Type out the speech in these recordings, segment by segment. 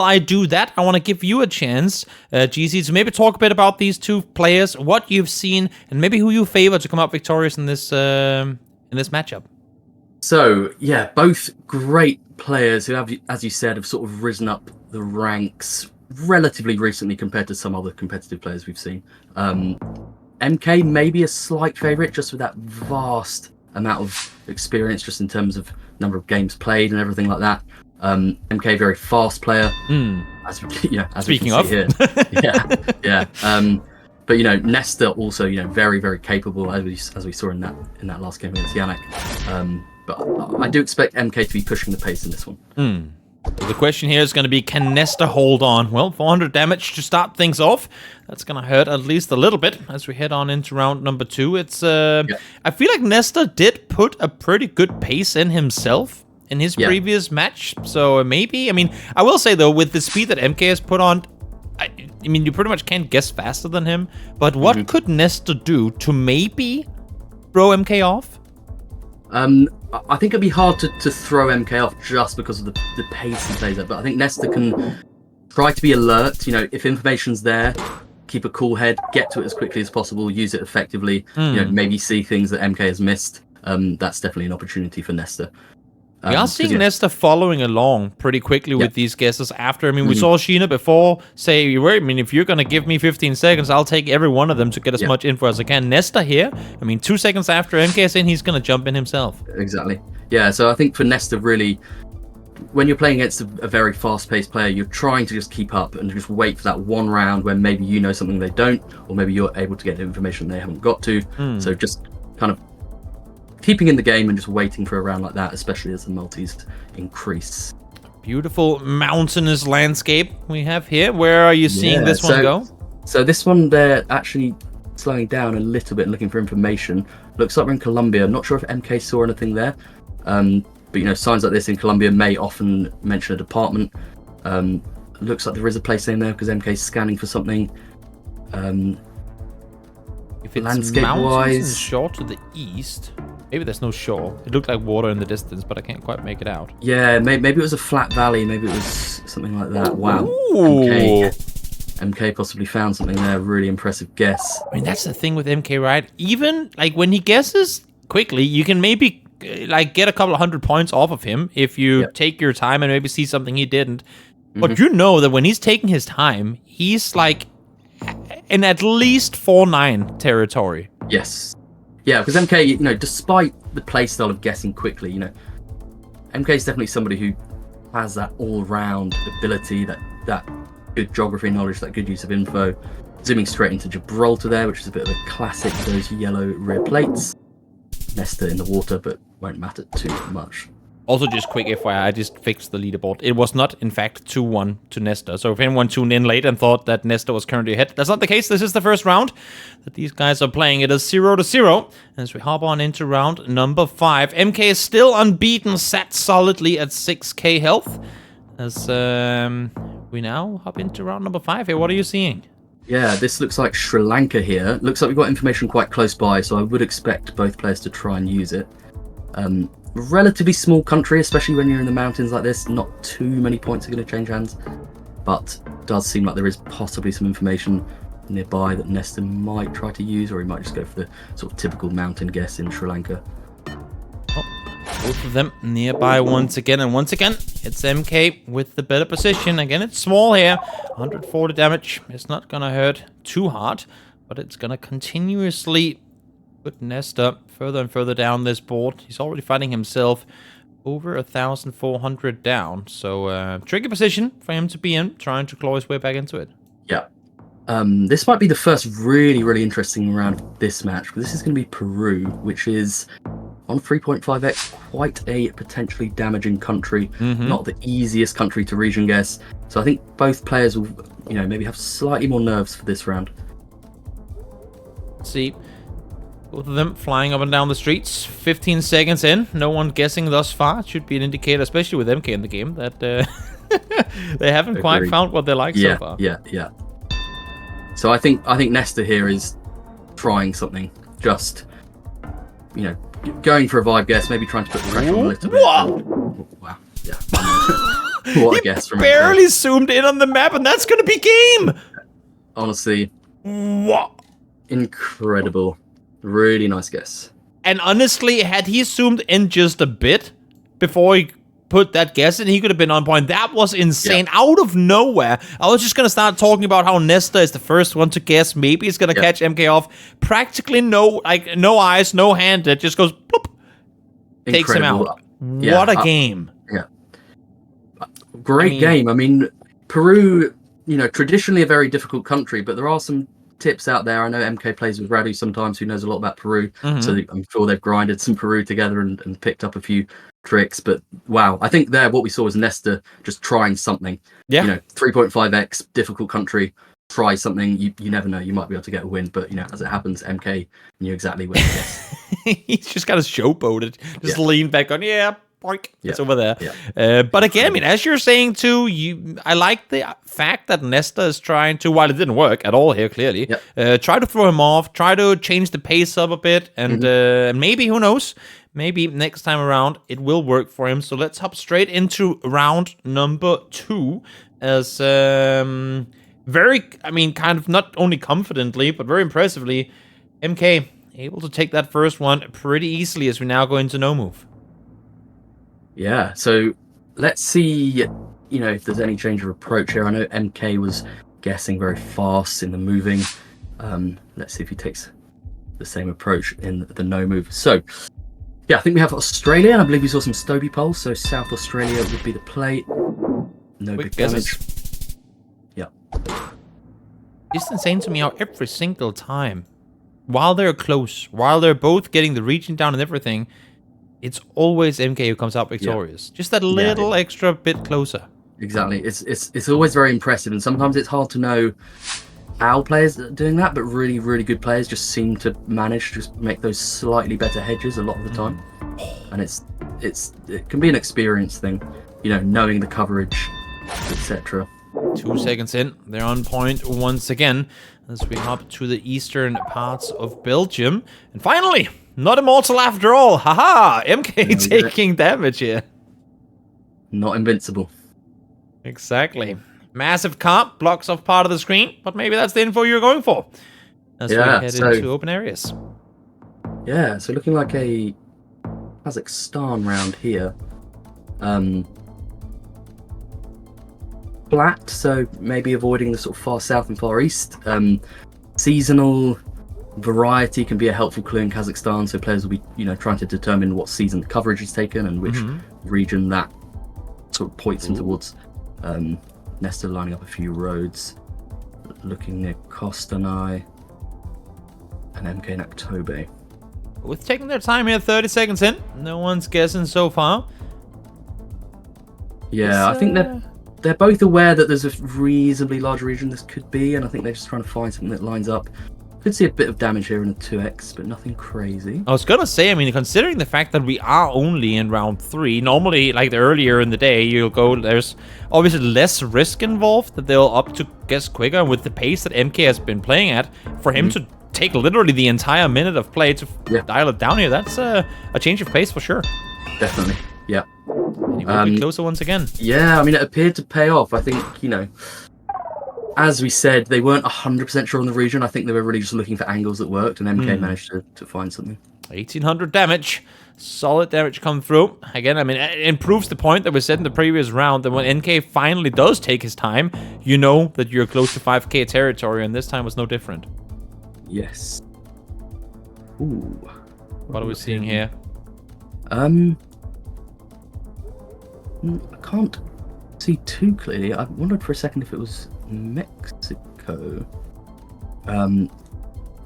I do that, I want to give you a chance, GC, to maybe talk a bit about these two players, what you've seen, and maybe who you favor to come out victorious in this matchup. So, yeah, both great players who have, as you said, have sort of risen up the ranks relatively recently compared to some other competitive players we've seen. MK may be a slight favourite just with that vast amount of experience, just in terms of number of games played and everything like that. MK, very fast player, as we Speaking can see here. yeah. But Nestor also, very, very capable, as we saw in that last game against Yannick. But I do expect MK to be pushing the pace in this one. So the question here is going to be, can Nestor hold on? Well, 400 damage to start things off. That's going to hurt at least a little bit as we head on into round number 2. It's I feel like Nestor did put a pretty good pace in himself in his previous match. So maybe, I will say though, with the speed that MK has put on, you pretty much can't guess faster than him. But what could Nestor do to maybe throw MK off? I think it'd be hard to throw MK off just because of the pace he plays at. But I think Nestor can try to be alert. If information's there, keep a cool head, get to it as quickly as possible, use it effectively. Maybe see things that MK has missed. That's definitely an opportunity for Nestor. We are seeing Nestor following along pretty quickly with these guesses after. We saw Sheena before say, if you're going to give me 15 seconds, I'll take every one of them to get as much info as I can. Nestor here, 2 seconds after MK is in, he's going to jump in himself. Exactly. Yeah, so I think for Nestor, really, when you're playing against a very fast-paced player, you're trying to just keep up and just wait for that one round where maybe you know something they don't, or maybe you're able to get information they haven't got to. So just kind of keeping in the game and just waiting for a round like that, especially as the multis increase. Beautiful mountainous landscape we have here. Where are you seeing this one go? So this one, they're actually slowing down a little bit and looking for information. Looks like we're in Colombia. I'm not sure if MK saw anything there. But signs like this in Colombia may often mention a department. Looks like there is a place in there because MK's scanning for something. If it's landscape-wise, and shore to the east, maybe there's no shore. It looked like water in the distance, but I can't quite make it out. Yeah, maybe it was a flat valley. Maybe it was something like that. Wow. MK possibly found something there. Really impressive guess. That's the thing with MK, right? Even when he guesses quickly, you can maybe get a couple of 100 points off of him if you take your time and maybe see something he didn't. But you know that when he's taking his time, he's in at least 4-9 territory. Yes. Yeah, because MK, despite the playstyle of guessing quickly, MK is definitely somebody who has that all-round ability, that good geography knowledge, that good use of info. Zooming straight into Gibraltar there, which is a bit of a classic, those yellow rear plates. Nestor in the water, but won't matter too much. Also, just quick FYI, I just fixed the leaderboard. It was not, in fact, 2-1 to Nestor. So if anyone tuned in late and thought that Nestor was currently ahead, that's not the case. This is the first round that these guys are playing. It is 0-0 as we hop on into round number 5. MK is still unbeaten, sat solidly at 6k health. As we now hop into round number 5 here. What are you seeing? Yeah, this looks like Sri Lanka here. Looks like we've got information quite close by, so I would expect both players to try and use it. Relatively small country, especially when you're in the mountains like this. Not too many points are going to change hands, but does seem like there is possibly some information nearby that Nestor might try to use, or he might just go for the sort of typical mountain guess in Sri Lanka. Both of them nearby once again, and once again, it's MK with the better position. Again, it's small here, 140 damage. It's not going to hurt too hard, but it's going to continuously put Nestor further and further down this board. He's already finding himself over 1,400 down. So, tricky position for him to be in, trying to claw his way back into it. Yeah. This might be the first really, really interesting round of this match. But this is going to be Peru, which is on 3.5x, quite a potentially damaging country. Not the easiest country to region guess. So I think both players will, maybe have slightly more nerves for this round. Let's see. Both of them flying up and down the streets. 15 seconds in. No one guessing thus far. It should be an indicator, especially with MK in the game, that they haven't quite found what they like so far. Yeah. So I think Nestor here is trying something. Just, going for a vibe guess. Maybe trying to put the pressure on a little bit. Whoa! Wow. Yeah. What a guess from barely zoomed in on the map, and that's going to be game. Honestly, What? incredible. Really nice guess. And honestly, had he zoomed in just a bit before he put that guess in, he could have been on point. That was insane. Out of nowhere. I was just going to start talking about how Nestor is the first one to guess. Maybe he's going to catch MK off. Practically no eyes, no hand. It just goes bloop. Takes him out. What a game. Yeah. Great game. I mean, Peru, traditionally a very difficult country, but there are some tips out there. I know MK plays with Radu sometimes, who knows a lot about Peru. So I'm sure they've grinded some Peru together and picked up a few tricks. But wow, I think what we saw was Nestor just trying something. Yeah. 3.5x, difficult country. Try something. You never know. You might be able to get a win. But, as it happens, MK knew exactly where to guess. He's just got a showboated. Just leaned back on, boink, it's over there. But again, I mean, as you're saying too, I like the fact that Nestor is trying to, while it didn't work at all here, clearly, try to throw him off, try to change the pace up a bit, and maybe, who knows, maybe next time around it will work for him. So let's hop straight into round number 2 as kind of not only confidently, but very impressively, MK able to take that first one pretty easily as we now go into no move. Yeah, so let's see, if there's any change of approach here. I know MK was guessing very fast in the moving. Let's see if he takes the same approach in the no move. So, I think we have Australia, and I believe we saw some Stobie poles, so South Australia would be the play. No big damage. Yeah. It's insane to me how every single time, while they're close, while they're both getting the region down and everything, it's always MK who comes out victorious. Just that little extra bit closer. Exactly. It's always very impressive, and sometimes it's hard to know how players are doing that, but really, really good players just seem to manage to just make those slightly better hedges a lot of the time. And it can be an experience thing, knowing the coverage, etc. 2 seconds in, they're on point once again as we hop to the eastern parts of Belgium. And finally, not immortal after all. Haha! MK taking damage here. Not invincible. Exactly. Massive carp blocks off part of the screen, but maybe that's the info you're going for as we head into open areas. Yeah, so looking like a Kazakhstan round here. Flat, so maybe avoiding the sort of far south and far east. Seasonal variety can be a helpful clue in Kazakhstan, so players will be, trying to determine what season coverage is taken and which region that sort of points them towards. Nestor lining up a few roads, looking near Kostanai and MK Naktobe. With taking their time here, 30 seconds in, no one's guessing so far. Yeah, I think they're both aware that there's a reasonably large region this could be, and I think they're just trying to find something that lines up. Could see a bit of damage here in a 2x, but nothing crazy. I was gonna say, I mean, considering the fact that we are only in round 3, normally, like earlier in the day, there's obviously less risk involved, that they'll up to guess quicker, and with the pace that MK has been playing at, for him to take literally the entire minute of play to dial it down here, that's a change of pace for sure. Definitely, yeah. And he will be closer once again. Yeah, I mean, it appeared to pay off. I think, as we said, they weren't 100% sure on the region. I think they were really just looking for angles that worked, and MK managed to find something. 1800 damage. Solid damage come through. Again, I mean, it proves the point that we said in the previous round that when NK finally does take his time, you know that you're close to 5k territory, and this time was no different. Yes. Ooh. What are we seeing here? I can't see too clearly. I wondered for a second if it was Mexico.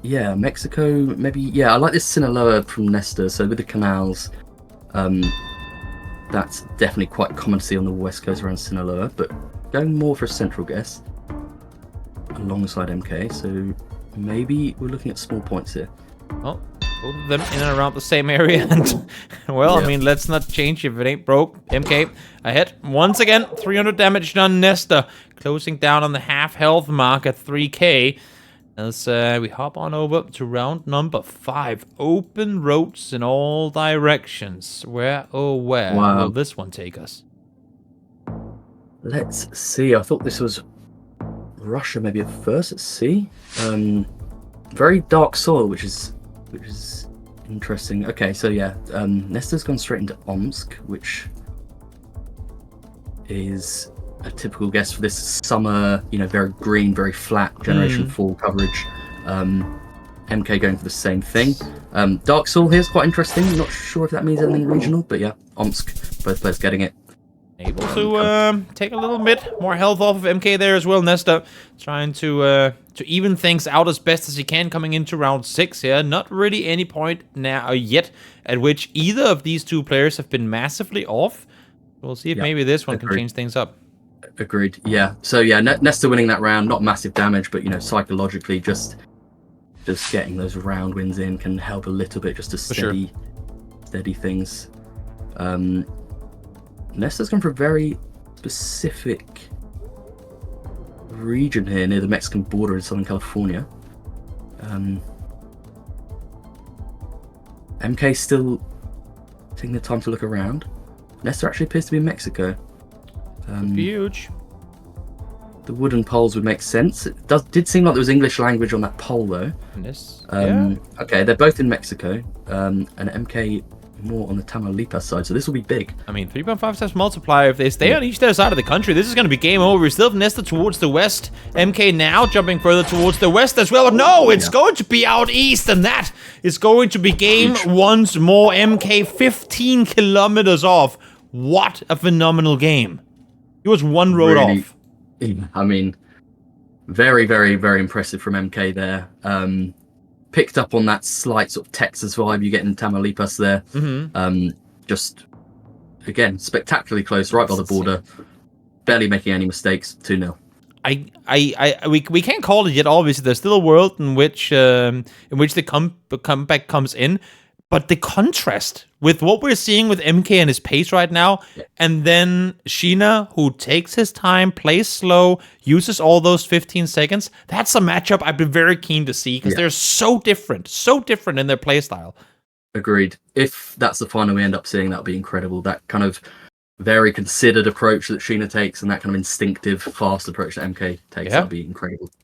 Yeah, Mexico, maybe. Yeah, I like this Sinaloa from Nestor. So with the canals, that's definitely quite common to see on the west coast around Sinaloa. But going more for a central guess alongside MK. So maybe we're looking at small points here. Well, both of them in and around the same area. And, well, I mean, let's not change if it ain't broke. MK ahead. Once again, 300 damage done. Nestor closing down on the half health mark at 3k. As we hop on over to round number 5. Open roads in all directions. Where, oh where will this one take us? Let's see. I thought this was Russia maybe at first. Let's see. Very dark soil, which is interesting. Okay, so yeah, Nestor's gone straight into Omsk, which is a typical guess for this summer, very green, very flat Generation 4 coverage. MK going for the same thing. Dark Soul here is quite interesting. Not sure if that means anything regional, but yeah, Omsk, both players getting it. Able to take a little bit more health off of MK there as well. Nestor trying to even things out as best as he can coming into round 6 here. Not really any point now yet at which either of these two players have been massively off. We'll see if maybe this one can change things up. Agreed. Yeah. So yeah, Nestor winning that round, not massive damage, but psychologically just getting those round wins in can help a little bit just to steady things. Nestor's gone for a very specific region here near the Mexican border in Southern California. MK still taking the time to look around. Nestor actually appears to be in Mexico. Huge. The wooden poles would make sense. It did seem like there was English language on that pole though. Yes. Okay, they're both in Mexico, and MK more on the Tamaulipas side, so this will be big. I mean, 3.5 times multiplier. If they stay on each their side of the country, this is going to be game over. We still have Nestor towards the west. MK now jumping further towards the west as well. No, it's going to be out east, and that is going to be game once more. MK 15 kilometers off. What a phenomenal game. He was one road off. I mean, very, very, very impressive from MK there. Picked up on that slight sort of Texas vibe you get in Tamaulipas there. Just, again, spectacularally close, right by the border. Barely making any mistakes, 2-0. We can't call it yet, obviously. There's still a world in which the comeback comes in. But the contrast with what we're seeing with MK and his pace right now, and then Sheena, who takes his time, plays slow, uses all those 15 seconds, that's a matchup I've been very keen to see because they're so different in their play style. Agreed. If that's the final we end up seeing, that would be incredible. That kind of very considered approach that Sheena takes and that kind of instinctive, fast approach that MK takes, that would be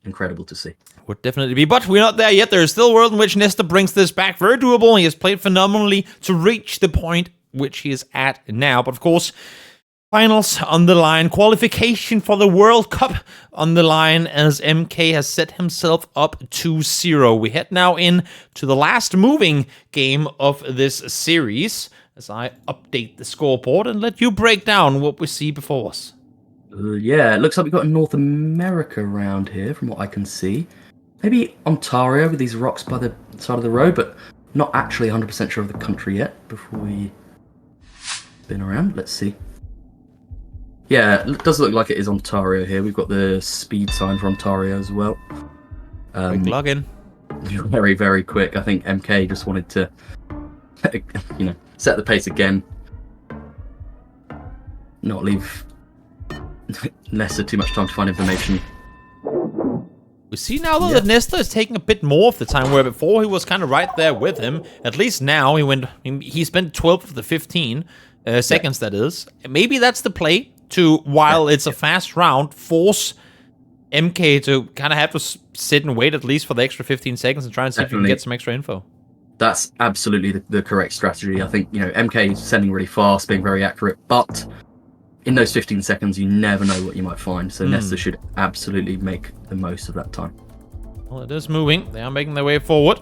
incredible to see. Would definitely be, but we're not there yet. There is still a world in which Nestor brings this back. Very doable. He has played phenomenally to reach the point which he is at now. But of course, finals on the line, qualification for the World Cup on the line as MK has set himself up 2-0. We head now in to the last moving game of this series as I update the scoreboard and let you break down what we see before us. Yeah, it looks like we've got a North America round here from what I can see. Maybe Ontario with these rocks by the side of the road, but not actually 100% sure of the country yet before we spin around. Let's see. Yeah, it does look like it is Ontario here. We've got the speed sign for Ontario as well. Quick login. Very, very quick. I think MK just wanted to, set the pace again. Not leave Nestor too much time to find information. We see now, though, that Nestor is taking a bit more of the time, where before he was kind of right there with him. At least now he spent 12 of the 15 seconds, that is. Maybe that's the play to, while it's a fast round, force MK to kind of have to sit and wait at least for the extra 15 seconds and try and see if you can get some extra info. That's absolutely the correct strategy. I think, MK is sending really fast, being very accurate, but in those 15 seconds, you never know what you might find. So Nestor should absolutely make the most of that time. Well, it is moving. They are making their way forward.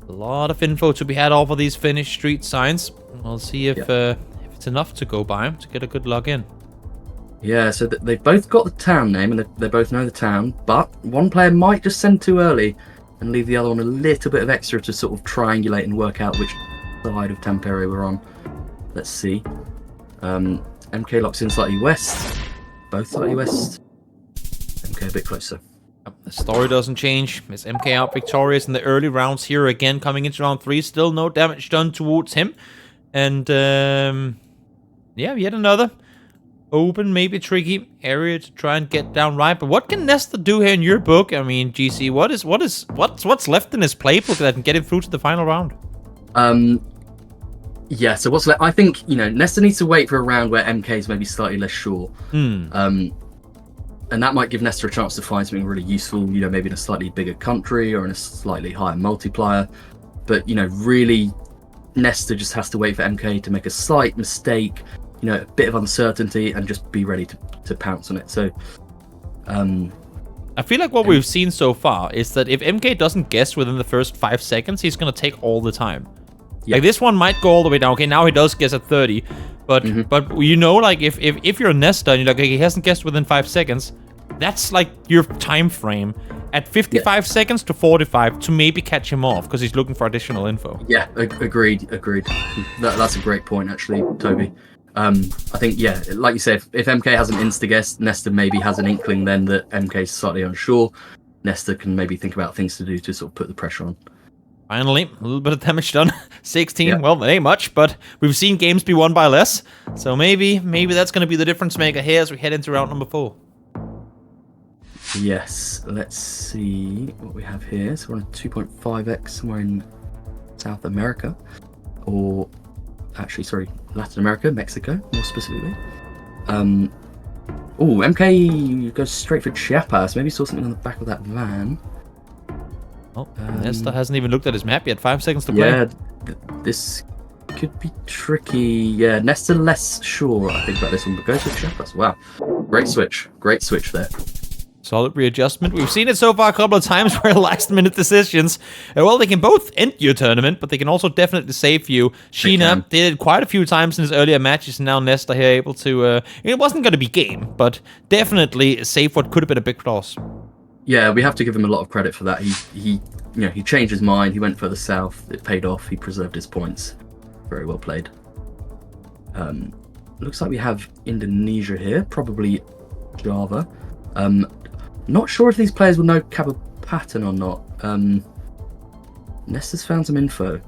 A lot of info to be had off of these Finnish street signs. We'll see if it's enough to go by to get a good log in. Yeah, so they've both got the town name and they both know the town, but one player might just send too early and leave the other one a little bit of extra to sort of triangulate and work out which side of Tampere we're on. Let's see. MK locks in slightly west. Both slightly west. MK a bit closer. The story doesn't change. Is MK out victorious in the early rounds here again, coming into round 3. Still no damage done towards him. And, yet another open, maybe tricky area to try and get down right. But what can Nestor do here in your book? I mean, GC, what's left in his playbook that can get him through to the final round? Yeah, so what's I think, Nestor needs to wait for a round where MK is maybe slightly less sure. And that might give Nestor a chance to find something really useful, maybe in a slightly bigger country or in a slightly higher multiplier. But, really, Nestor just has to wait for MK to make a slight mistake, a bit of uncertainty, and just be ready to pounce on it. So, I feel like what we've seen so far is that if MK doesn't guess within the first 5 seconds, he's going to take all the time. Yeah. Like, this one might go all the way down. Okay, now he does guess at 30. But, like, if you're a Nestor and you're like, okay, he hasn't guessed within 5 seconds, that's, like, your time frame at 55 seconds to 45 to maybe catch him off because he's looking for additional info. Yeah, agreed. That's a great point, actually, Toby. I think, like you said, if MK has an insta-guess, Nestor maybe has an inkling then that MK is slightly unsure. Nestor can maybe think about things to do to sort of put the pressure on. Finally, a little bit of damage done. 16, well, it ain't much, but we've seen games be won by less. So maybe that's going to be the difference maker here as we head into round number 4. Yes, let's see what we have here. So we're on a 2.5x somewhere in South America. Or, actually, sorry, Latin America, Mexico, more specifically. MK goes straight for Chiapas. Maybe saw something on the back of that van. Oh, Nestor hasn't even looked at his map yet. 5 seconds to play. Yeah, this could be tricky. Yeah, Nestor less sure, I think, about this one, but goes with Chiapas. Wow, great switch there. Solid readjustment. We've seen it so far a couple of times where last-minute decisions, well, they can both end your tournament, but they can also definitely save you. Sheena did it quite a few times in his earlier matches, and now Nestor here able to... it wasn't going to be game, but definitely save what could have been a big loss. Yeah, we have to give him a lot of credit for that. He changed his mind. He went further south. It paid off. He preserved his points. Very well played. Looks like we have Indonesia here, probably Java. Not sure if these players will know Cabo Pattern or not. Nestor's found some info.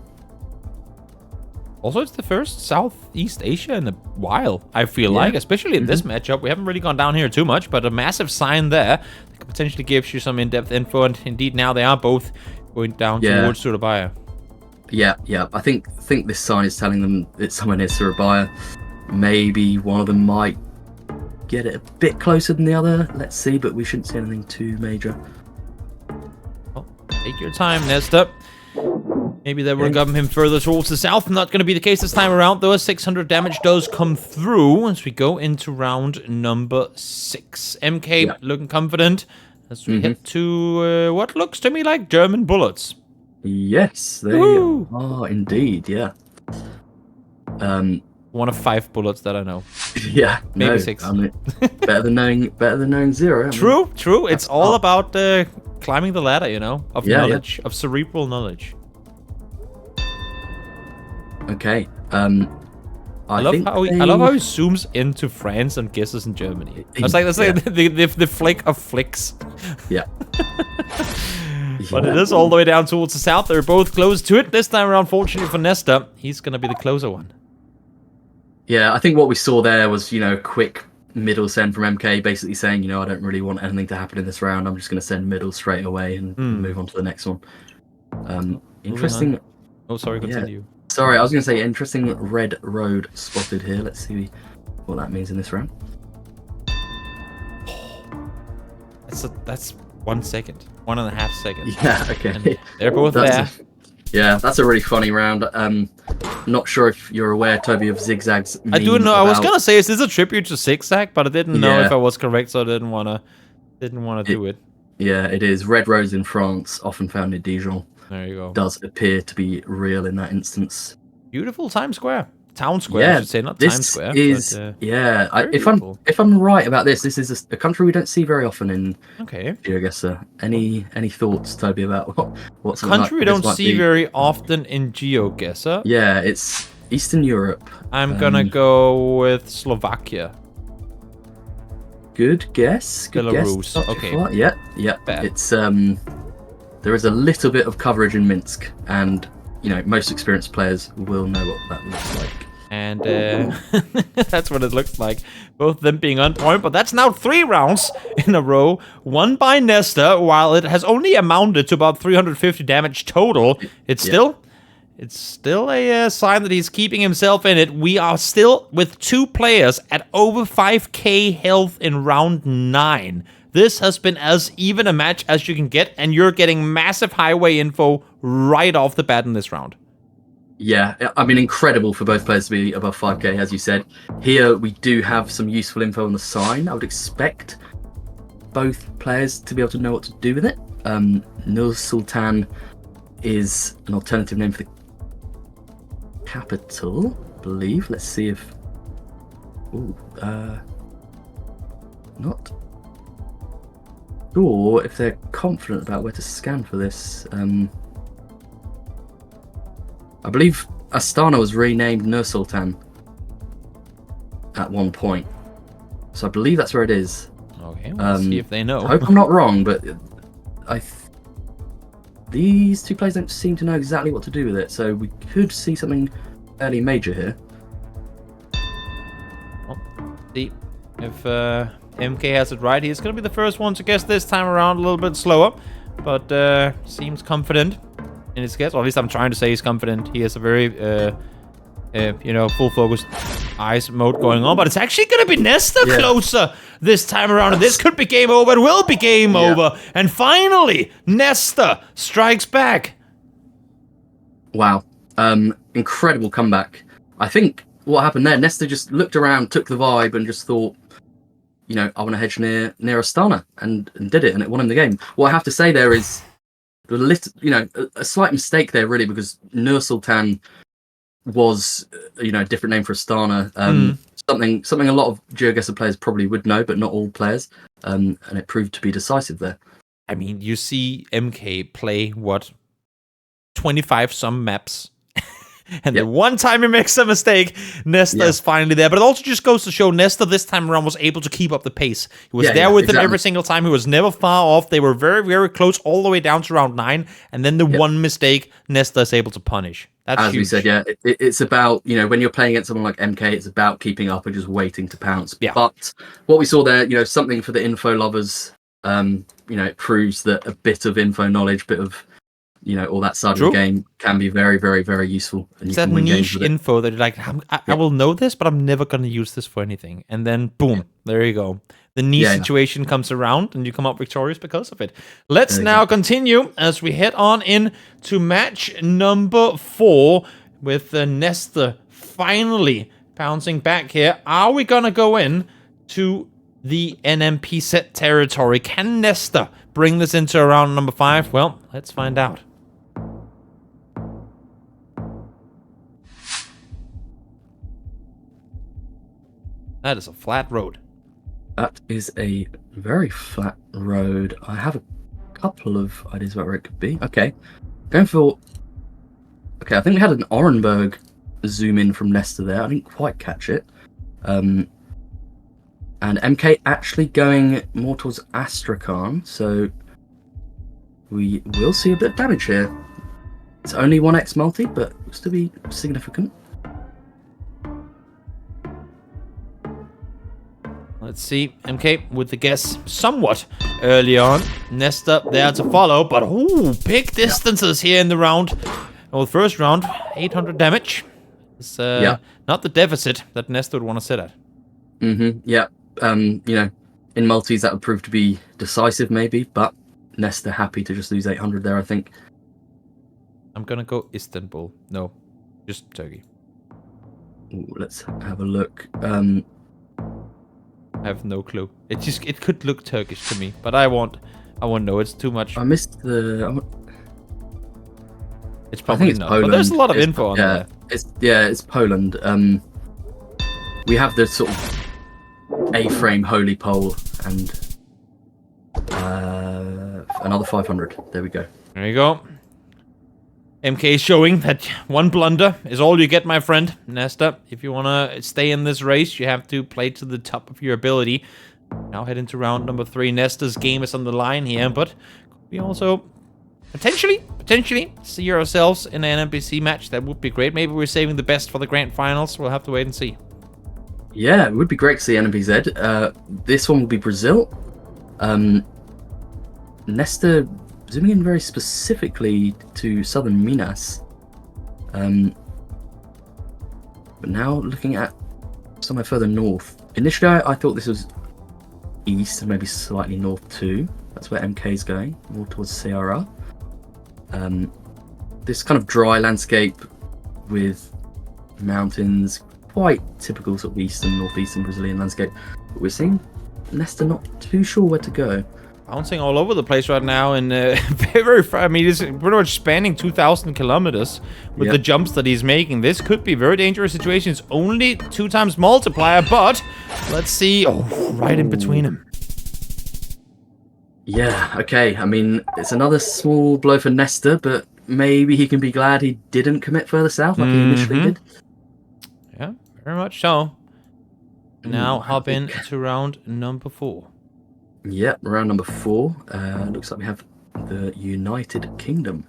Also, it's the first Southeast Asia in a while, I feel like, especially in this matchup. We haven't really gone down here too much, but a massive sign there that could potentially give you some in-depth info, and indeed now they are both going down towards Surabaya. Yeah. I think this sign is telling them it's somewhere near Surabaya. Maybe one of them might get it a bit closer than the other. Let's see, but we shouldn't see anything too major. Well, take your time, Nestor. Maybe that would have gotten him further towards the south. Not going to be the case this time around, though. 600 damage does come through as we go into round number 6. MK looking confident as we head to what looks to me like German bullets. Yes, they are indeed, yeah. One of 5 bullets that I know. Yeah, maybe 6. I mean, better than knowing 0. True. It's all about climbing the ladder, of knowledge, of cerebral knowledge. Okay. I love how he zooms into France and guesses in Germany. That's like the flick of flicks. Yeah. But it is all the way down towards the south. They're both close to it. This time around, fortunately for Nestor, he's going to be the closer one. Yeah, I think what we saw there was, quick middle send from MK, basically saying, I don't really want anything to happen in this round. I'm just going to send middle straight away and move on to the next one. Interesting. Oh, sorry, continue. Yeah. Sorry, I was going to say interesting red road spotted here. Let's see what that means in this round. That's 1 second. 1.5 seconds. Yeah, okay. And they're both there. That's a really funny round. Not sure if you're aware, Toby, of Zigzag's meme. I do know. I was gonna say, is this a tribute to Zigzag? But I didn't know if I was correct, so I didn't wanna do it. Yeah, it is. Red rose in France, often found in Dijon. There you go. Does appear to be real in that instance. Beautiful Times Square. Town Square, I should say, not Times Square. If I'm right about this is a country we don't see very often in Geoguessr. Any thoughts, Toby, about what's a country we don't see very often in Geoguessr? Yeah, it's Eastern Europe. I'm gonna go with Slovakia. Good guess. Belarus. Okay. Yeah. Bad. It's there is a little bit of coverage in Minsk, and most experienced players will know what that looks like. And that's what it looks like. Both of them being on point, but that's now 3 rounds in a row, won by Nestor, while it has only amounted to about 350 damage total. It's still It's still a sign that he's keeping himself in it. We are still with 2 players at over 5k health in round 9. This has been as even a match as you can get, and you're getting massive highway info right off the bat in this round. Yeah, I mean, incredible for both players to be above 5k, as you said. Here, we do have some useful info on the sign. I would expect both players to be able to know what to do with it. Nur Sultan is an alternative name for the capital, I believe. Let's see if... Ooh, not sure if they're confident about where to scan for this. I believe Astana was renamed Nur Sultan at one point, so I believe that's where it is. Okay, let's see if they know. I hope I'm not wrong, but these 2 players don't seem to know exactly what to do with it, so we could see something fairly major here. Well, see if MK has it right. He's going to be the first one to guess this time around, a little bit slower, but seems confident in his guess. Or at least I'm trying to say he's confident. He has a very, full focus eyes mode going on, but it's actually going to be Nestor closer this time around, and this could be game over. It will be game over, and finally Nestor strikes back. Wow, incredible comeback. I think what happened there, Nestor just looked around, took the vibe, and just thought, I want to hedge near Astana, and did it, and it won him the game. What I have to say there is a slight mistake there, really, because Nur Sultan was, a different name for Astana. Something a lot of Geoguessr players probably would know, but not all players. And it proved to be decisive there. I mean, you see MK play, 25 some maps. And the one time he makes a mistake, Nestor is finally there. But it also just goes to show Nestor this time around was able to keep up the pace. He was there with them every single time. He was never far off. They were very, very close all the way down to round 9. And then the one mistake, Nestor is able to punish. That's As huge. we said, it's about, when you're playing against someone like MK, it's about keeping up and just waiting to pounce. Yeah. But what we saw there, something for the info lovers, it proves that a bit of info knowledge, bit of all that side of the game can be very, very, very useful. And it's that niche info that you're like, I will know this, but I'm never going to use this for anything. And then, boom, there you go. The niche situation comes around, and you come up victorious because of it. Let's now continue as we head on in to match number 4 with Nestor finally bouncing back here. Are we going to go in to the NMP set territory? Can Nestor bring this into round number 5? Well, let's find out. That is a flat road. That is a very flat road. I have a couple of ideas about where it could be. Okay. Going for... Okay, I think we had an Orenburg zoom in from Nestor there. I didn't quite catch it. And MK actually going more towards Astrakhan, so we will see a bit of damage here. It's only 1x multi, but it will still be significant. Let's see, MK with the guess somewhat early on. Nestor there to follow, but big distances here in the round. Well, first round, 800 damage. It's not the deficit that Nestor would want to sit at. Yeah. In multis that would prove to be decisive maybe, but Nestor happy to just lose 800 there, I think. I'm gonna go Istanbul. No, just Turkey. Ooh, let's have a look. I have no clue. It could look Turkish to me, but I won't know. It's too much. I missed the. It's probably not. Poland. But there's a lot of info on there. It's Poland. We have the sort of A-frame holy pole and another 500. There we go. There you go. MK showing that one blunder is all you get, my friend. Nestor, if you want to stay in this race, you have to play to the top of your ability. Now head into round number 3. Nestor's game is on the line here, but we also potentially see ourselves in an NPC match. That would be great. Maybe we're saving the best for the grand finals. We'll have to wait and see. Yeah, it would be great to see NPZ. This one will be Brazil. Nestor zooming in very specifically to southern Minas. But now looking at somewhere further north. Initially, I thought this was east and maybe slightly north too. That's where MK is going, more towards CRR. This kind of dry landscape with mountains, quite typical sort of eastern, northeastern Brazilian landscape. But we're seeing Nestor not too sure where to go. Bouncing all over the place right now, and I mean, he's pretty much spanning 2,000 kilometers with the jumps that he's making. This could be a very dangerous situation. It's only 2 times multiplier, but let's see. Oh, right in between him. Yeah, okay. I mean, it's another small blow for Nestor, but maybe he can be glad he didn't commit further south like he initially did. Yeah, very much so. Now hop in to round number 4. Yep, round number 4. Looks like we have the United Kingdom,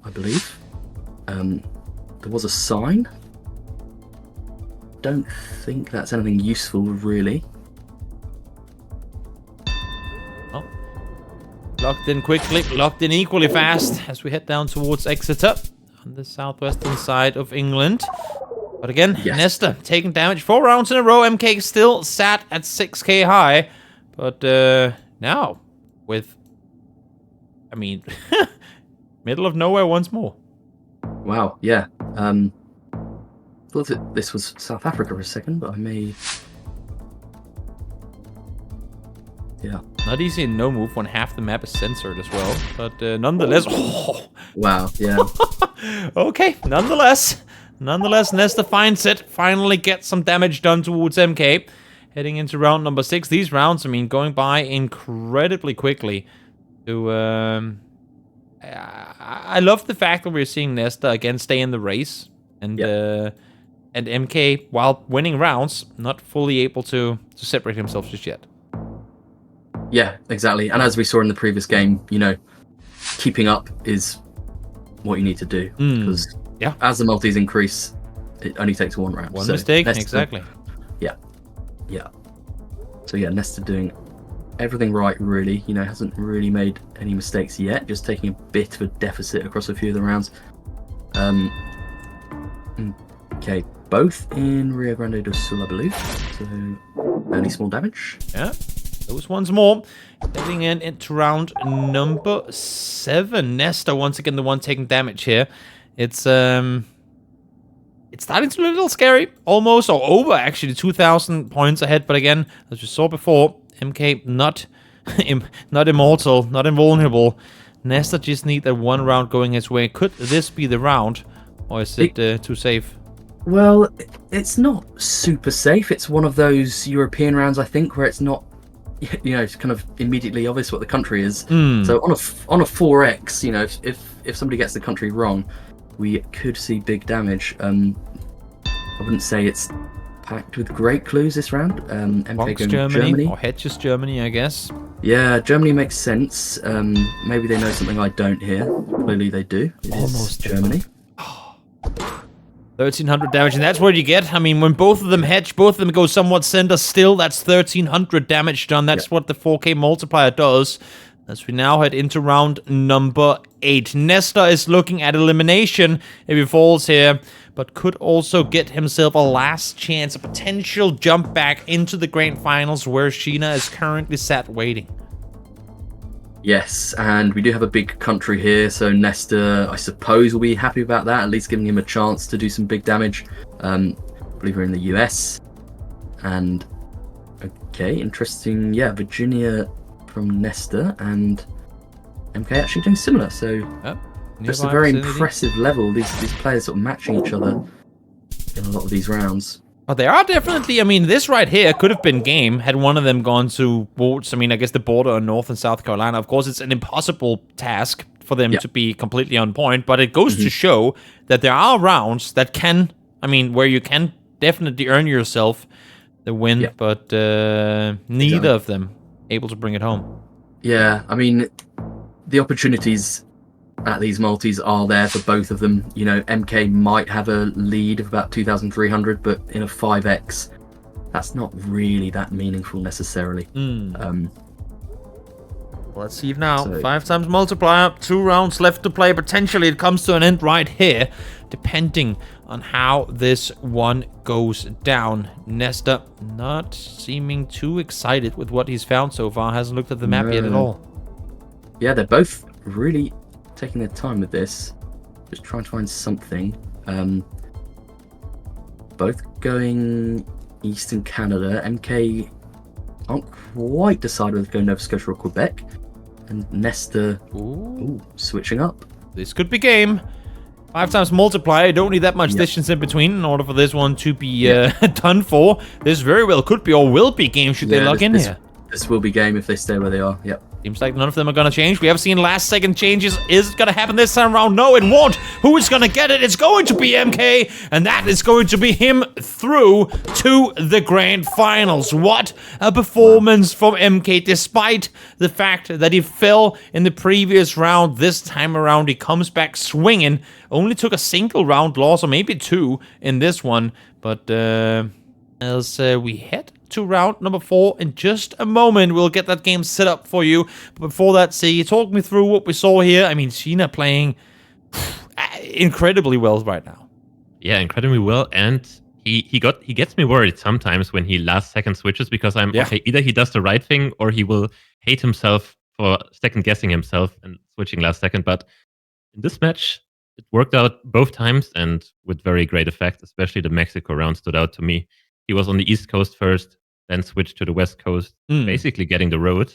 I believe. There was a sign. Don't think that's anything useful, really. Oh. Locked in quickly, locked in equally fast as we head down towards Exeter on the southwestern side of England. But again, Nestor taking damage 4 rounds in a row. MK still sat at 6k high. But now, with, I mean, middle of nowhere once more. Wow, yeah. Thought that this was South Africa for a second, but I may... Yeah. Not easy in no move when half the map is censored as well. But nonetheless... Oh. Wow, yeah. Okay, nonetheless, Nestor finds it. Finally gets some damage done towards MK. Heading into round number 6. These rounds, I mean, going by incredibly quickly. I love the fact that we're seeing Nestor again stay in the race. And MK, while winning rounds, not fully able to separate himself just yet. Yeah, exactly. And as we saw in the previous game, you know, keeping up is what you need to do. Because as the multis increase, it only takes 1 round. One mistake, exactly. Yeah. So yeah, Nestor doing everything right, really. You know, hasn't really made any mistakes yet. Just taking a bit of a deficit across a few of the rounds. Okay, both in Rio Grande do Sul, I believe. So only small damage. Yeah, those ones more. Heading into round number 7. Nestor once again the one taking damage here. It's starting to look a little scary, almost, or over actually, 2,000 points ahead. But again, as we saw before, MK not immortal, not invulnerable. Nestor just need that 1 round going his way. Could this be the round, or is it too safe? Well, it's not super safe. It's one of those European rounds, I think, where it's not, you know, it's kind of immediately obvious what the country is. So on a 4x, you know, if somebody gets the country wrong, we could see big damage. I wouldn't say it's packed with great clues this round. MK going Germany. Or Hedges Germany, I guess. Yeah, Germany makes sense. Maybe they know something I don't here. Clearly they do. It Almost is Germany. 1,300 damage, and that's what you get. I mean, when both of them hedge, both of them go somewhat center, still that's 1,300 damage done. That's what the 4K multiplier does. As we now head into round number 8. Nestor is looking at elimination if he falls here, but could also get himself a last chance, a potential jump back into the grand finals where Sheena is currently sat waiting. Yes, and we do have a big country here, so Nestor, I suppose, will be happy about that, at least giving him a chance to do some big damage. I believe we're in the US. And, okay, interesting. Yeah, Virginia from Nestor, and MK actually doing similar, so just a very impressive level. These players sort of matching each other in a lot of these rounds. Oh, they are definitely, I mean, this right here could have been game had one of them gone towards, I mean, I guess the border on North and South Carolina. Of course, it's an impossible task for them to be completely on point, but it goes to show that there are rounds that can, I mean, where you can definitely earn yourself the win, but neither of them able to bring it home. Yeah, I mean, the opportunities at these multis are there for both of them. You know, MK might have a lead of about 2,300, but in a 5x, that's not really that meaningful necessarily. Of Let's see now. So, 5 times multiplier, 2 rounds left to play. Potentially it comes to an end right here, depending on how this one goes down. Nestor not seeming too excited with what he's found so far. Hasn't looked at the map yet at all. Yeah, they're both really taking their time with this. Just trying to find something. Both going Eastern Canada. MK aren't quite decided whether to go Nova Scotia or Quebec. And Nestor switching up. This could be game. 5 times multiplier. Don't need that much distance in between in order for this one to be done for. This very well could be or will be game should they log in here. This will be game if they stay where they are. Yep. Seems like none of them are going to change. We have seen last-second changes. Is it going to happen this time around? No, it won't. Who is going to get it? It's going to be MK, and that is going to be him through to the grand finals. What a performance from MK, despite the fact that he fell in the previous round. This time around, he comes back swinging. Only took a single round loss, or maybe 2 in this one. But as we head to round number 4 in just a moment. We'll get that game set up for you. But before that, see, talk me through what we saw here. I mean, Sheena playing incredibly well right now. Yeah, incredibly well. And he gets me worried sometimes when he last second switches because okay, either he does the right thing or he will hate himself for second guessing himself and switching last second. But in this match, it worked out both times and with very great effect, especially the Mexico round stood out to me. He was on the East Coast first, then switched to the West Coast, basically getting the road.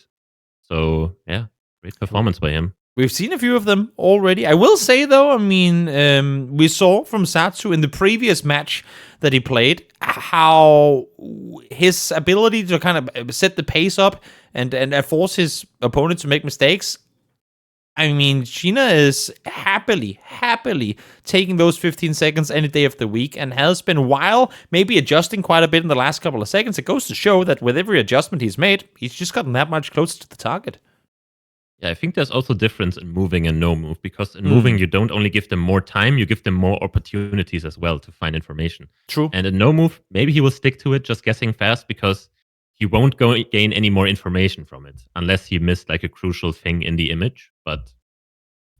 So, yeah, great performance by him. We've seen a few of them already. I will say, though, I mean, we saw from Satsu in the previous match that he played how his ability to kind of set the pace up and force his opponent to make mistakes. I mean, Sheena is happily taking those 15 seconds any day of the week and has been, while maybe adjusting quite a bit in the last couple of seconds. It goes to show that with every adjustment he's made, he's just gotten that much closer to the target. Yeah, I think there's also difference in moving and no move, because in moving, you don't only give them more time, you give them more opportunities as well to find information. True. And in no move, maybe he will stick to it, just guessing fast, because he won't gain any more information from it unless he missed like a crucial thing in the image. But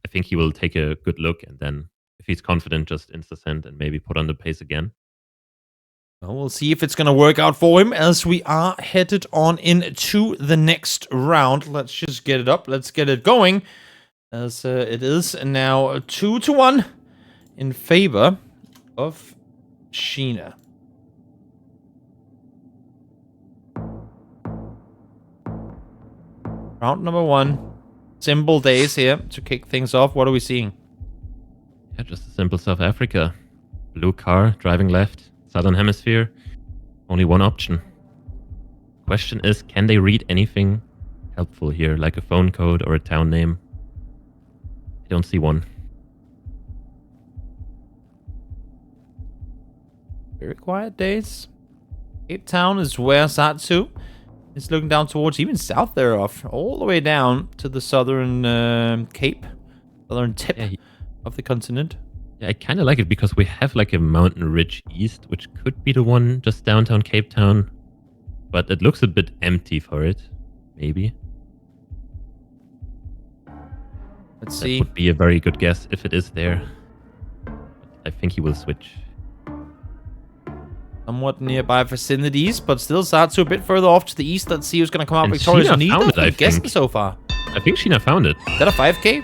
I think he will take a good look and then, if he's confident, just insta-send and maybe put on the pace again. Well, we'll see if it's going to work out for him as we are headed on into the next round. Let's just get it up. Let's get it going, as it is now 2-1 in favor of Sheena. Round number 1. Simple days here to kick things off. What are we seeing? Yeah, just a simple South Africa. Blue car, driving left, Southern Hemisphere. Only one option. Question is, can they read anything helpful here, like a phone code or a town name? I don't see one. Very quiet days. Cape Town is where Satsu is looking down towards, even south thereof, all the way down to the southern southern tip of the continent. Yeah, I kind of like it because we have like a mountain ridge east, which could be the one just downtown Cape Town, but it looks a bit empty for it, maybe. Let's see. That would be a very good guess if it is there. But I think he will switch. Somewhat nearby vicinities, but still Satsu a bit further off to the east. Let's see who's going to come out victorious. I'm guessing so far. I think Sheena found it. Is that a 5K?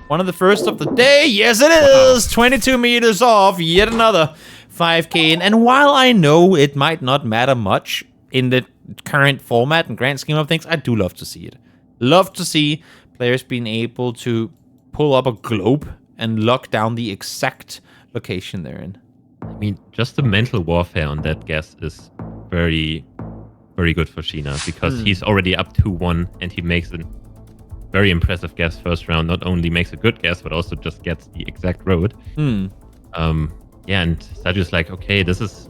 One of the first of the day. Yes, it is. 22 meters off. Yet another 5K. And while I know it might not matter much in the current format and grand scheme of things, I do love to see it. Love to see players being able to pull up a globe and lock down the exact location they're in. I mean, just the mental warfare on that guess is very, very good for Sheena, because he's already up 2-1 and he makes a very impressive guess first round. Not only makes a good guess, but also just gets the exact road. Yeah, and Saju's like, okay, this is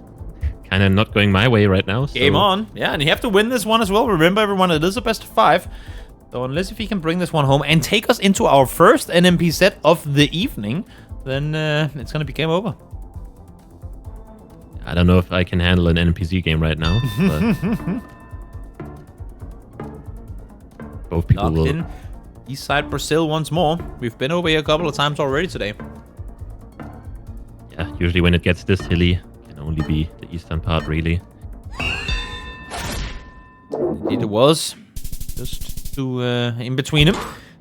kind of not going my way right now. So. Game on. Yeah, and you have to win this one as well. Remember, everyone, it is a best of 5. So unless if he can bring this one home and take us into our first NMP set of the evening, then it's going to be game over. I don't know if I can handle an NPC game right now. But both people Locked will. in. East side Brazil once more. We've been over here a couple of times already today. Yeah, usually when it gets this hilly, it can only be the eastern part, really. Indeed it was. Just to in between him.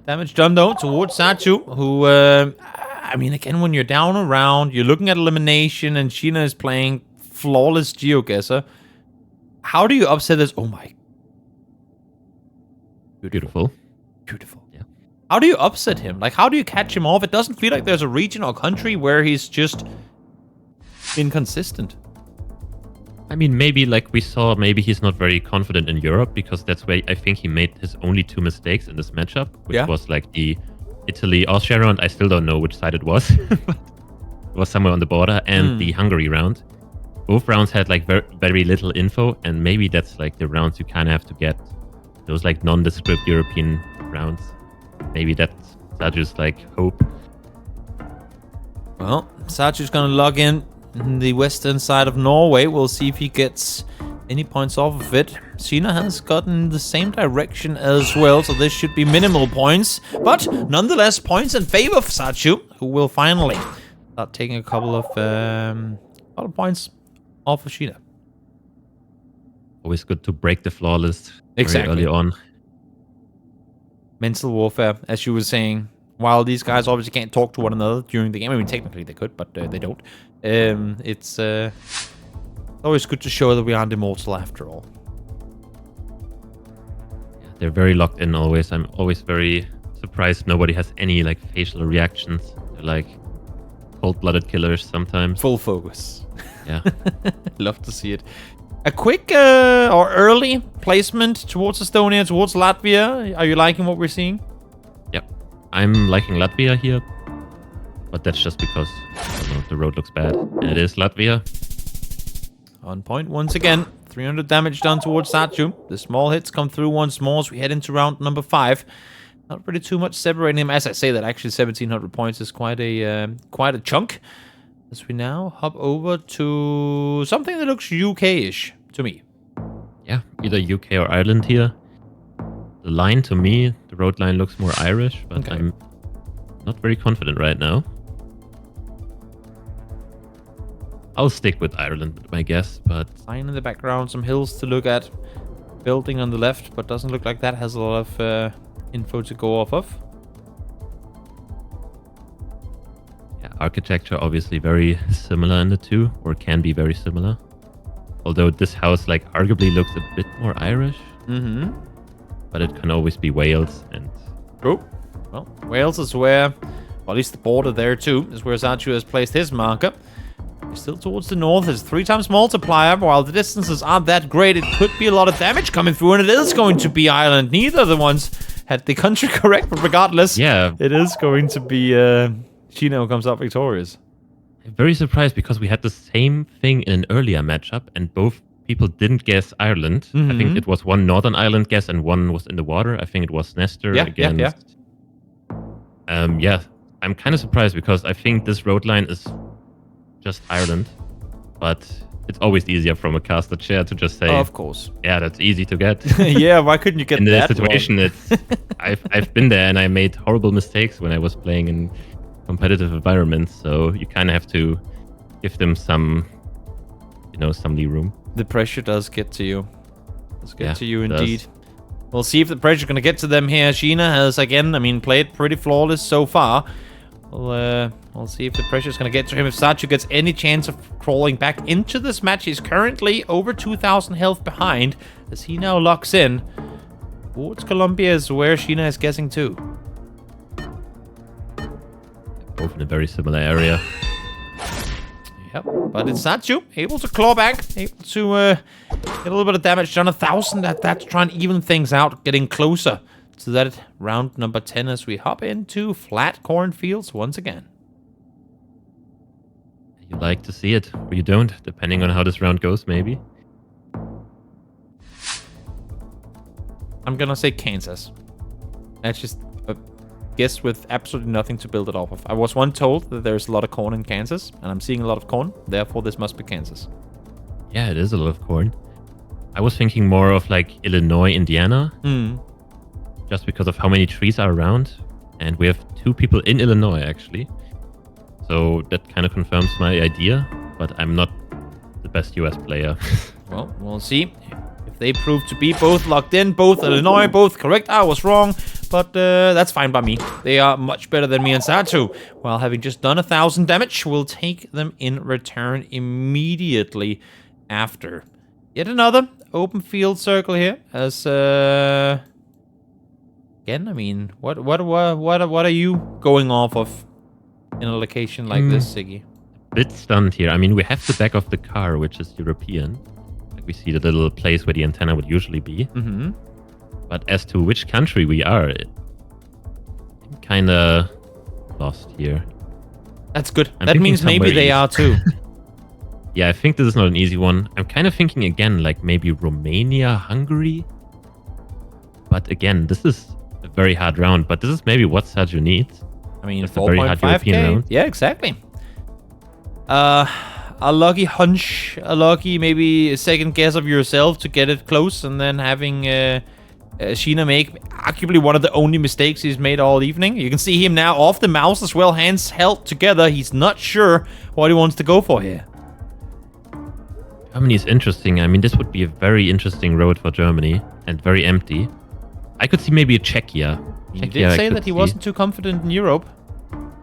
Damage done though towards Sachu, who I mean, again, when you're down around, you're looking at elimination, and Sheena is playing flawless Geoguessr. How do you upset this? Oh my. Beautiful. Beautiful. Yeah. How do you upset him? Like, how do you catch him off? It doesn't feel like there's a region or country where he's just inconsistent. I mean, maybe like we saw, maybe he's not very confident in Europe, because that's where I think he made his only 2 mistakes in this matchup, which was like the Italy-Austria round. I still don't know which side it was. But it was somewhere on the border, and the Hungary round. Both rounds had like very little info, and maybe that's like the rounds you kind of have to get. Those like nondescript European rounds. Maybe that's Saju's like hope. Well, Sachu's going to log in the western side of Norway. We'll see if he gets any points off of it. Sheena has gotten the same direction as well, so this should be minimal points. But nonetheless, points in favor of Sachu, who will finally start taking a couple of points off of Sheena. Always good to break the flawless Exactly. very early on. Mental warfare, as you were saying. While these guys obviously can't talk to one another during the game. I mean, technically they could, but they don't. It's always good to show that we aren't immortal after all. Yeah, they're very locked in always. I'm always very surprised nobody has any like facial reactions. They're like cold-blooded killers sometimes. Full focus. Yeah. Love to see it. A quick or early placement towards Estonia, towards Latvia. Are you liking what we're seeing? Yep. I'm liking Latvia here, but that's just because I don't know, the road looks bad. And it is Latvia. On point once again. 300 damage done towards Sachu. The small hits come through once more as we head into round number 5. Not really too much separating him. As I say that, actually 1,700 points is quite a chunk. As we now hop over to something that looks UK-ish to me. Yeah, either UK or Ireland here. The line to me, the road line looks more Irish, but Okay. I'm not very confident right now. I'll stick with Ireland, my guess, but Sign in the background, some hills to look at. Building on the left, but doesn't look like that has a lot of info to go off of. yeah, architecture obviously very similar in the two, or can be very similar. Although this house like arguably looks a bit more Irish, but it can always be Wales. And True. Well, Wales is where, well, at least the border there too, is where Sachu has placed his marker. He's still towards the north. There's 3 times multiplier. While the distances aren't that great, it could be a lot of damage coming through, and it is going to be Ireland. Neither of the ones had the country correct, but regardless, yeah, it is going to be Sheena who comes out victorious. I'm very surprised because we had the same thing in an earlier matchup, and both people didn't guess Ireland. I think it was one Northern Ireland guess and one was in the water. I think it was Nestor against. Yeah, I'm kind of surprised because I think this road line is just Ireland, but it's always easier from a caster chair to just say, Oh, of course. yeah, that's easy to get. Yeah, why couldn't you get In that this situation, it's I've been there and I made horrible mistakes when I was playing in competitive environments, so you kind of have to give them some, some lee room. The pressure does get to you. Does get Yeah, to you it does. indeed. We'll see if the pressure's going to get to them here. Sheena has, again, played pretty flawless so far. We'll see if the pressure's going to get to him. If Sachu gets any chance of crawling back into this match, he's currently over 2,000 health behind as he now locks in. Towards Colombia is where Sheena is guessing too. Both in a very similar area. Yep, but it's Sachu able to claw back, able to get a little bit of damage done. 1,000 at that to try and even things out, getting closer to that round number 10 as we hop into flat cornfields once again. You like to see it, or you don't, depending on how this round goes, maybe. I'm gonna say Kansas. That's just a guess with absolutely nothing to build it off of. I was once told that there's a lot of corn in Kansas, and I'm seeing a lot of corn, therefore this must be Kansas. Yeah, it is a lot of corn. I was thinking more of like Illinois, Indiana. just because of how many trees are around. And we have 2 people in Illinois, actually. So that kind of confirms my idea, but I'm not the best US player. Well, we'll see if they prove to be both locked in, both Illinois, both correct. I was wrong, but that's fine by me. They are much better than me and Satu. While having just done 1,000 damage, we'll take them in return immediately after. Yet another open field circle here, as again, I mean, what are you going off of in a location like this, Siggy? Bit stunned here. I mean, we have the back of the car, which is European. Like we see the little place where the antenna would usually be. Mm-hmm. But as to which country we are, I'm kind of lost here. That's good. I'm that means maybe they are too. Yeah, I think this is not an easy one. I'm kind of thinking again, like maybe Romania, Hungary. But again, this is a very hard round. But this is maybe what Sergio needs. I mean, it's a very hard European round. Yeah, exactly. A lucky hunch, a lucky maybe second guess of yourself to get it close, and then having Sheena make arguably one of the only mistakes he's made all evening. You can see him now off the mouse as well, hands held together. He's not sure what he wants to go for here. Germany is interesting. I mean, this would be a very interesting road for Germany and very empty. I could see maybe a Czechia. He did say that he wasn't too confident in Europe.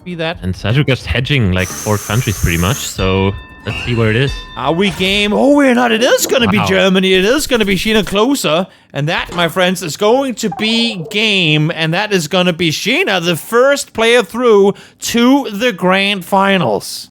Be that. And Sergio just hedging like 4 countries pretty much, so let's see where it is. Are we game? Oh, we're not. It is going to be Germany. It is going to be Sheena closer. And that, my friends, is going to be game. And that is going to be Sheena, the first player through to the grand finals.